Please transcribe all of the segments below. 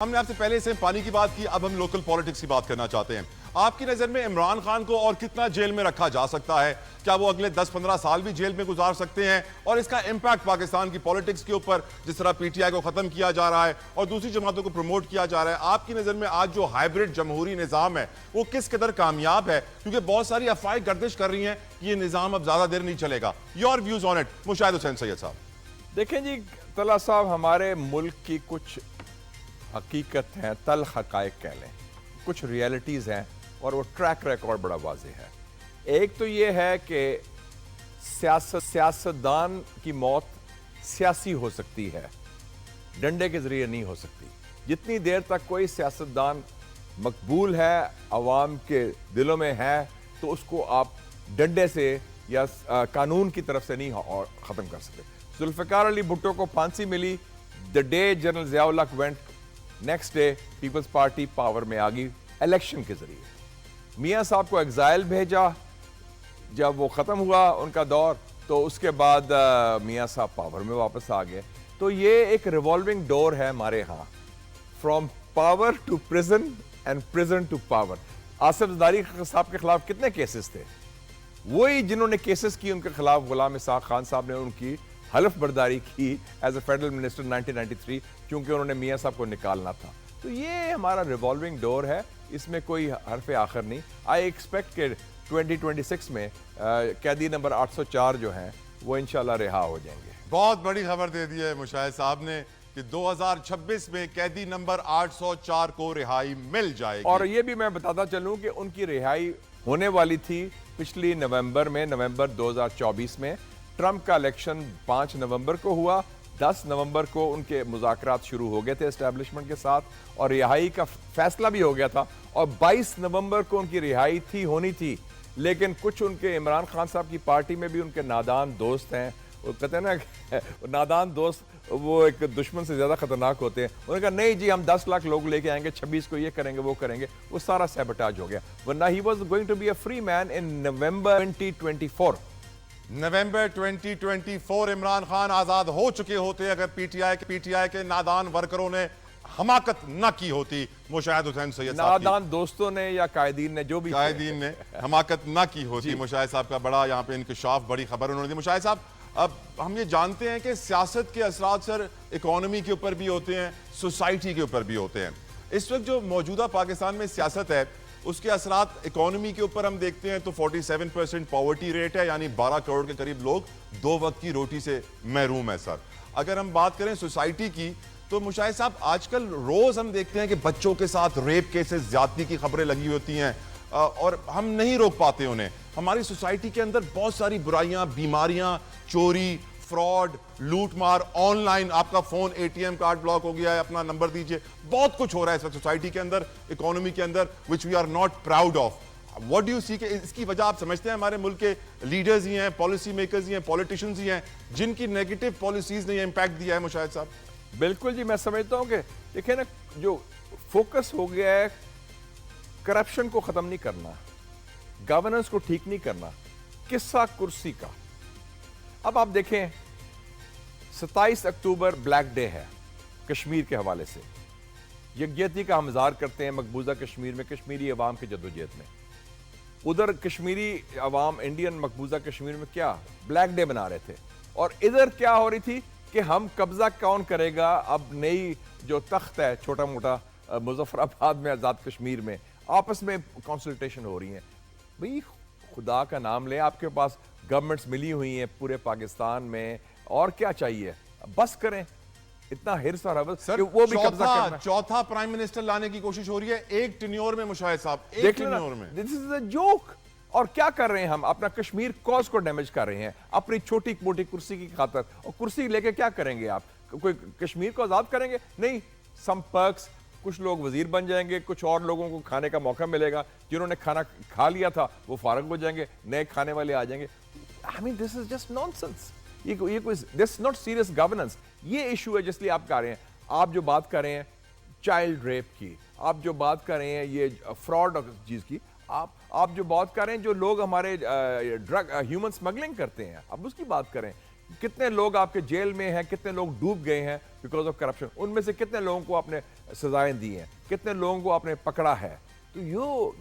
ہم نے آپ سے پہلے سے پانی کی بات کی، اب ہم لوکل پالیٹکس کی بات کرنا چاہتے ہیں۔ آپ کی نظر میں عمران خان کو اور کتنا جیل میں رکھا جا سکتا ہے؟ کیا وہ اگلے 10-15 سال بھی جیل میں گزار سکتے ہیں؟ اور اس کا امپیکٹ پاکستان کی پالیٹکس کے اوپر، جس طرح پی ٹی آئی کو ختم کیا جا رہا ہے اور دوسری جماعتوں کو پروموٹ کیا جا رہا ہے، آپ کی نظر میں آج جو ہائیبرڈ جمہوری نظام ہے وہ کس قدر کامیاب ہے؟ کیونکہ بہت ساری افواہیں گردش کر رہی ہیں کہ یہ نظام اب زیادہ دیر نہیں چلے گا۔ Your views on it, Mushahid حسین سید صاحب۔ دیکھیں جی طلعت صاحب، ہمارے ملک کی کچھ حقیقت ہیں، تلخ حقائق کہہ لیں، کچھ ریئلٹیز ہیں اور وہ ٹریک ریکارڈ بڑا واضح ہے۔ ایک تو یہ ہے کہ سیاستدان کی موت سیاسی ہو سکتی ہے، ڈنڈے کے ذریعے نہیں ہو سکتی۔ جتنی دیر تک کوئی سیاستدان مقبول ہے، عوام کے دلوں میں ہے، تو اس کو آپ ڈنڈے سے یا قانون کی طرف سے نہیں ختم کر سکتے۔ ذوالفقار علی بھٹو کو پھانسی ملی، the day general Zia ul-Haq went، next day Peoples Party power میں آ گئی الیکشن کے ذریعے۔ میاں صاحب کو ایگزائل بھیجا، جب وہ ختم ہوا ان کا دور تو اس کے بعد میاں صاحب پاور میں واپس آ گئے۔ تو یہ ایک ریوالونگ ڈور ہے ہمارے ہاں، from power to prison and prison to power. Asif Zardari صاحب کے خلاف کتنے کیسز تھے؟ وہی جنہوں نے کیسز کی ان کے خلاف، غلام اسحاق خان صاحب نے ان کی حلف برداری کی ایز اے فیڈرل منسٹر 1993، کیونکہ انہوں نے میاں صاحب کو نکالنا تھا۔ تو یہ ہمارا ریوالونگ ڈور ہے، اس میں کوئی حرف آخر نہیں۔ آئی ایکسپیکٹ کہ 2026 میں قیدی نمبر 804 جو ہیں وہ انشاءاللہ رہا ہو جائیں گے۔ بہت بڑی خبر دے دی ہے مشاہد صاحب نے کہ 2026 میں قیدی نمبر 804 کو رہائی مل جائے گی۔ اور یہ بھی میں بتاتا چلوں کہ ان کی رہائی ہونے والی تھی پچھلی نومبر میں، نومبر 2024 میں۔ ٹرمپ کا الیکشن 5 نومبر کو ہوا، 10 نومبر کو ان کے مذاکرات شروع ہو گئے تھے اسٹیبلشمنٹ کے ساتھ اور رہائی کا فیصلہ بھی ہو گیا تھا، اور 22 نومبر کو ان کی رہائی ہونی تھی۔ لیکن کچھ ان کے عمران خان صاحب کی پارٹی میں بھی ان کے نادان دوست ہیں، وہ کہتے ہیں نا نادان دوست وہ ایک دشمن سے زیادہ خطرناک ہوتے ہیں۔ انہوں نے کہا نہیں جی ہم 10 لاکھ لوگ لے کے آئیں گے، 26 کو یہ کریں گے وہ کریں گے، وہ سارا سیبوٹاج ہو گیا، ورنہ he was going to be a free man in November 2024۔ نومبر 2024 عمران خان آزاد ہو چکے ہوتے اگر پی ٹی آئی کے نادان ورکروں نے حماقت نہ کی ہوتی۔ مشاہد حسین سید صاحب، نادان دوستوں نے یا قائدین نے، جو بھی قائدین نے حماقت نہ کی ہوتی۔ مشاہد صاحب کا بڑا یہاں پہ انکشاف، بڑی خبر انہوں نے دی۔ مشاہد صاحب، اب ہم یہ جانتے ہیں کہ سیاست کے اثرات سر اکانومی کے اوپر بھی ہوتے ہیں، سوسائٹی کے اوپر بھی ہوتے ہیں۔ اس وقت جو موجودہ پاکستان میں سیاست ہے اس کے اثرات اکانومی کے اوپر ہم دیکھتے ہیں تو 47% پاورٹی ریٹ ہے، یعنی 12 کروڑ کے قریب لوگ 2 وقت کی روٹی سے محروم ہے سر۔ اگر ہم بات کریں سوسائٹی کی تو مشاہد صاحب آج کل روز ہم دیکھتے ہیں کہ بچوں کے ساتھ ریپ کیسز، زیادتی کی خبریں لگی ہوتی ہیں اور ہم نہیں روک پاتے انہیں۔ ہماری سوسائٹی کے اندر بہت ساری برائیاں، بیماریاں، چوری، فراڈ، لوٹ مار، آن لائن، آپ کا phone A T M card block ہو گیا ہے، اپنا نمبر دیجئے، بہت کچھ ہو رہا ہے اس وقت سوسائٹی کے اندر، اکانومی کے اندر، which we are not proud of۔ What do you see کہ اس کی وجہ آپ سمجھتے ہیں ہمارے ملک کے لیڈرز ہی ہیں، پالیسی میکرز ہی ہیں، پولیٹیشنز ہی ہیں، جن کی نیگیٹو پالیسیز نے یہ امپیکٹ دیا ہے مشاہد صاحب؟ بالکل جی، میں سمجھتا ہوں کہ دیکھیں نا، جو فوکس ہو گیا ہے کرپشن کو ختم نہیں کرنا، گورننس کو ٹھیک نہیں کرنا، قصہ کرسی کا۔ اب آپ دیکھیں 27 اکتوبر بلیک ڈے ہے کشمیر کے حوالے سے، یکجہتی کا ہم اظہار کرتے ہیں مقبوضہ کشمیر میں، کشمیری عوام کی جدوجہد میں۔ ادھر کشمیری عوام انڈین مقبوضہ کشمیر میں کیا بلیک ڈے بنا رہے تھے، اور ادھر کیا ہو رہی تھی کہ ہم قبضہ کون کرے گا اب نئی جو تخت ہے چھوٹا موٹا مظفر آباد میں، آزاد کشمیر میں، آپس میں کنسلٹیشن ہو رہی ہیں۔ بھئی خدا کا نام لیں، آپ کے پاس گورنمنٹس ملی ہوئی ہیں پورے پاکستان میں، اور کیا چاہیے؟ بس کریں، اتنا حرص اور حوث کہ وہ بھی قبضہ کرنا۔ چوتھا پرائم منسٹر لانے کی کوشش ہو رہی ہے ایک ٹینیور میں مشاہد صاحب، ایک ٹینیور میں۔ This is a joke۔ اور کیا کر رہے ہیں ہم؟ اپنا کشمیر کوز کو ڈیمیج کر رہے ہیں اپنی چھوٹی موٹی کرسی کی خاطر، اور کرسی لے کے کیا کریں گے آپ؟ کوئی کشمیر کو آزاد کریں گے؟ نہیں، سم پرکس، کچھ لوگ وزیر بن جائیں گے، کچھ اور لوگوں کو کھانے کا موقع ملے گا، جنہوں نے کھانا کھا لیا تھا وہ فارغ ہو جائیں گے، نئے کھانے والے آ جائیں گے۔ I mean this is just nonsense۔ یہ کوئی this is not serious governance۔ یہ ایشو ہے جس لیے آپ کہہ رہے ہیں، آپ جو بات کر رہے ہیں چائلڈ ریپ کی، آپ جو بات کر رہے ہیں یہ فراڈ چیز کی، آپ جو بات کر رہے ہیں جو لوگ ہمارے ڈرگ ہیومن سمگلنگ کرتے ہیں، آپ اس کی بات کریں۔ کتنے لوگ آپ کے جیل میں ہیں, کتنے لوگ ڈوب گئے ہیں بیکاز آف کرپشن, ان میں سے کتنے لوگوں کو آپ نے سزائیں دی ہیں, کتنے لوگوں کو آپ نے پکڑا ہے. تو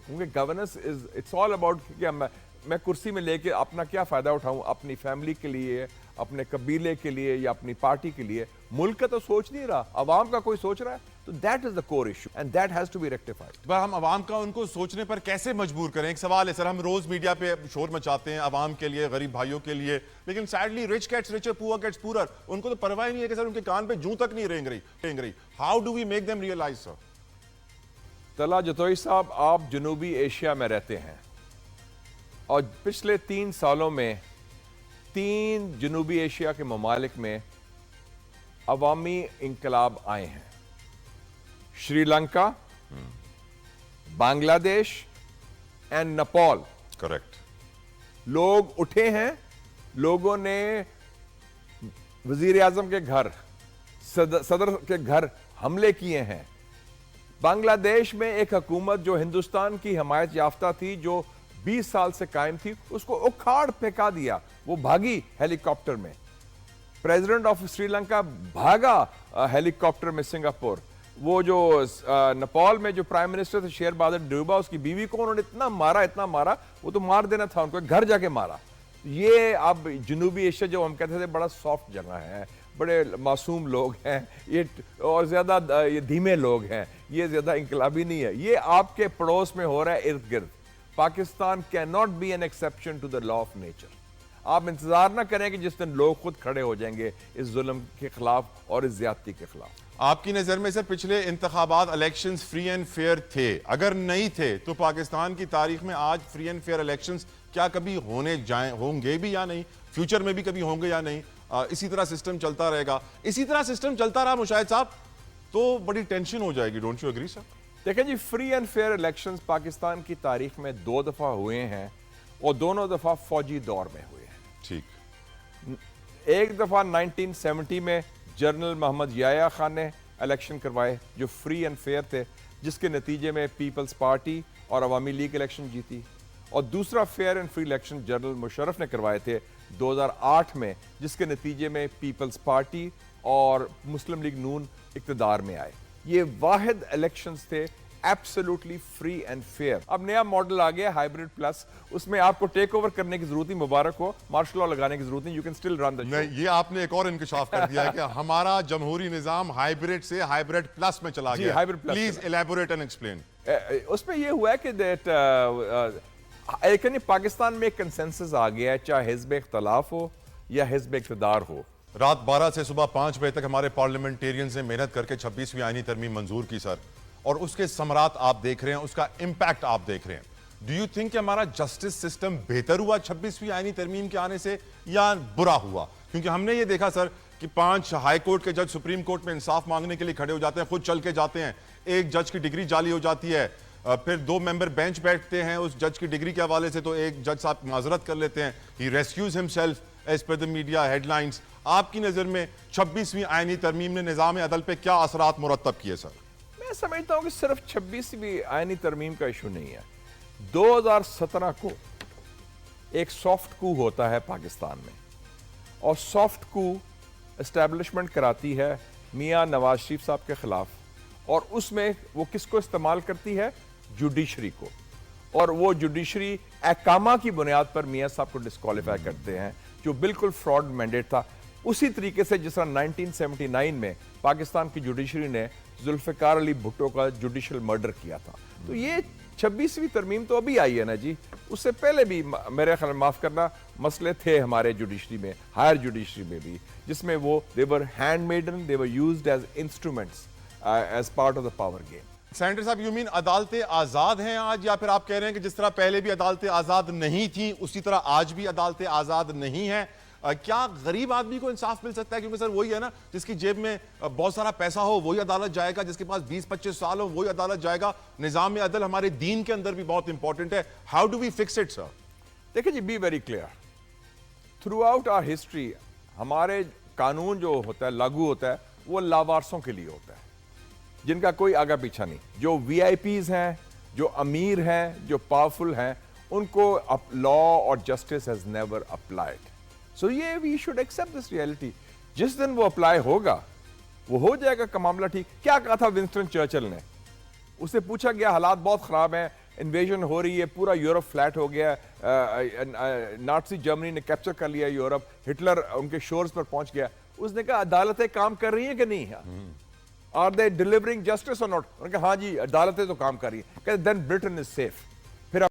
کیونکہ گورننس اٹس آل اباؤٹ کہ میں کرسی میں لے کے اپنا کیا فائدہ اٹھاؤں, اپنی فیملی کے لیے, اپنے قبیلے کے لیے یا اپنی پارٹی کے لیے. ملک کا تو سوچ نہیں رہا, عوام کا کوئی سوچ رہا ہے. تو that is the core issue and that has to be rectified. پر ہم عوام کا ان کو سوچنے پر کیسے مجبور کریں؟ ایک سوال ہے سر, ہم روز میڈیا پہ شور مچاتے ہیں عوام کے لیے, غریب بھائیوں کے لیے, لیکن سیڈلی رچ گیٹس ریچر, پور گیٹس پورر. ان کو تو پرواہ نہیں ہے کہ سر ان کے کان پہ جوں تک نہیں رینگ رہی. How do we make them realize sir? Talat Jatoi صاحب, آپ جنوبی ایشیا میں رہتے ہیں اور پچھلے 3 سالوں میں 3 جنوبی ایشیا کے ممالک میں عوامی انقلاب آئے ہیں. شری لنکا, بنگلہ دیش اینڈ نیپال. کریکٹ. لوگ اٹھے ہیں, لوگوں نے وزیر اعظم کے گھر, صدر کے گھر حملے کیے ہیں. بنگلہ دیش میں ایک حکومت جو ہندوستان کی حمایت یافتہ تھی, جو 20 سال سے قائم تھی, اس کو اکھاڑ پھینکا دیا. وہ بھاگی ہیلی کاپٹر میں. پریزیڈنٹ آف سری لنکا بھاگا ہیلی کاپٹر میں سنگاپور. وہ جو نیپال میں جو پرائم منسٹر تھے شیر بہادر ڈیوبا, اس کی بیوی کو انہوں نے اتنا مارا, وہ تو مار دینا تھا ان کو, گھر جا کے مارا. یہ اب جنوبی ایشیا جو ہم کہتے تھے بڑا سافٹ جگہ ہے, بڑے معصوم لوگ ہیں یہ, اور زیادہ یہ دھیمے لوگ ہیں, یہ زیادہ انقلابی نہیں ہے. یہ آپ کے پڑوس میں ہو رہا ہے ارد گرد. Pakistan can not be an exception to the law of nature. آپ انتظار نہ کریں کہ جس دن لوگ خود کھڑے ہو جائیں گے اس ظلم کے خلاف اور اس زیادتی کے خلاف. آپ کی نظر میں سر پچھلے انتخابات الیکشنز فری اینڈ فیئر تھے؟ اگر نہیں تھے تو پاکستان کی تاریخ میں آج فری اینڈ فیئر الیکشنز کیا کبھی ہوں گے بھی یا نہیں؟ فیوچر میں بھی کبھی ہوں گے یا نہیں؟ اسی طرح سسٹم چلتا رہے گا؟ اسی طرح سسٹم چلتا رہا مشاہد صاحب تو بڑی ٹینشن ہو جائے گی. Don't you agree sir? دیکھیں جی, free and fair elections Pakistan کی تاریخ میں 2 دفعہ ہوئے ہیں اور دونوں دفعہ فوجی دور میں ہوئے ہیں. ٹھیک. ایک دفعہ 1970 میں جنرل محمد یحییٰ خان نے الیکشن کروائے جو فری اینڈ فیئر تھے, جس کے نتیجے میں پیپلز پارٹی اور عوامی لیگ الیکشن جیتی. اور دوسرا fair and free election general Musharraf نے کروائے تھے 2008 میں, جس کے نتیجے میں پیپلز پارٹی اور مسلم لیگ نون اقتدار میں آئے. یہ واحد الیکشنز تھے ایبسولوٹلی فری اینڈ فیئر. اب نیا ماڈل آ گیا ہائیبریڈ پلس, اس میں آپ کو ٹیک اوور کرنے کی ضرورت نہیں, مبارک ہو, مارشل لا لگانے کی ضرورت نہیں, یو کین اسٹل رن دا شو. نہیں, یہ آپ نے ایک اور انکشاف کر دیا ہے کہ ہمارا جمہوری نظام ہائیبریڈ سے ہائیبریڈ پلس میں چلا گیا. Please elaborate and explain. اس میں یہ ہوا ہے کہ پاکستان میں ایک کنسنسس آ گیا ہے, چاہے حزب اختلاف ہو یا حزب اقتدار ہو. رات 12 سے صبح 5 بجے تک ہمارے پارلیمنٹیرینز نے محنت کر کے 26ویں آئینی ترمیم منظور کی سر, اور اس کے ثمرات آپ دیکھ رہے ہیں, اس کا امپیکٹ آپ دیکھ رہے ہیں. ڈو یو تھنک کہ ہمارا جسٹس سسٹم بہتر ہوا 26ویں آئینی ترمیم کے آنے سے یا برا ہوا؟ کیونکہ ہم نے یہ دیکھا سر کہ 5 ہائی کورٹ کے جج سپریم کورٹ میں انصاف مانگنے کے لیے کھڑے ہو جاتے ہیں, خود چل کے جاتے ہیں, ایک جج کی ڈگری جعلی ہو جاتی ہے, پھر 2 ممبر بینچ بیٹھتے ہیں اس جج کی ڈگری کے حوالے سے, تو ایک جج صاحب معذرت کر لیتے ہیں, he rescues himself as per the media headlines. آپ کی نظر میں 26ویں آئینی ترمیم نے نظام عدل پہ کیا اثرات مرتب کیے سر؟ میں سمجھتا ہوں کہ صرف 26ویں آئینی ترمیم کا ایشو نہیں ہے. 2017 کو ایک سافٹ کو ہوتا ہے پاکستان میں, اور سافٹ کو اسٹیبلشمنٹ کراتی ہے میاں نواز شریف صاحب کے خلاف, اور اس میں وہ کس کو استعمال کرتی ہے؟ جوڈیشری کو. اور وہ جوڈیشری احکامہ کی بنیاد پر میاں صاحب کو ڈسکوالیفائی کرتے ہیں, جو بالکل فراڈ مینڈیٹ تھا. اسی طریقے سے جس طرح 1979 میں پاکستان کی جوڈیشری نے ذوالفقار علی بھٹو کا جوڈیشل مرڈر کیا تھا. تو یہ 26ویں ترمیم تو ابھی آئی ہے نا جی, اس سے پہلے بھی میرے خیال معاف کرنا مسئلے تھے ہمارے جوڈیشری میں, ہائر جوڈیشری میں بھی, جس میں وہ they were handmaiden, they were used as instruments as part of the power game. Senator صاحب, یو مین عدالتیں آزاد ہیں آج, یا پھر آپ کہہ رہے ہیں کہ جس طرح پہلے بھی عدالتیں آزاد نہیں تھیں اسی طرح آج بھی عدالتیں آزاد نہیں ہیں؟ کیا غریب آدمی کو انصاف مل سکتا ہے؟ کیونکہ سر وہی ہے نا, جس کی جیب میں بہت سارا پیسہ ہو وہی عدالت جائے گا, جس کے پاس 20-25 سال ہو وہی عدالت جائے گا. نظام عدل ہمارے دین کے اندر بھی بہت امپورٹنٹ ہے. How do we fix it sir? دیکھیں جی, be very clear, throughout our history ہمارے قانون جو ہوتا ہے لاگو ہوتا ہے وہ لاوارثوں کے لیے ہوتا ہے, جن کا کوئی آگا پیچھا نہیں. جو وی آئی پیز ہیں, جو امیر ہیں, جو پاورفل ہیں, ان کو لا اور justice has never applied. So یہ we should accept this reality. جس دن وہ اپلائی ہوگا وہ ہو جائے گا کا معاملہ ٹھیک. کیا کہا تھا ونسٹن چرچل نے؟ اسے پوچھا گیا حالات بہت خراب ہیں, انویژن ہو رہی ہے, پورا یورپ فلیٹ ہو گیا, نازی جرمنی نے کیپچر کر لیا یورپ, ہٹلر ان کے شورز پر پہنچ گیا. اس نے کہا عدالتیں کام کر رہی ہیں کہ نہیں؟ آر دے ڈیلیورنگ جسٹس اور ناٹ؟ انہوں نے کہا ہاں جی عدالتیں تو کام کر رہی ہیں. کہتے دین برٹن از سیف.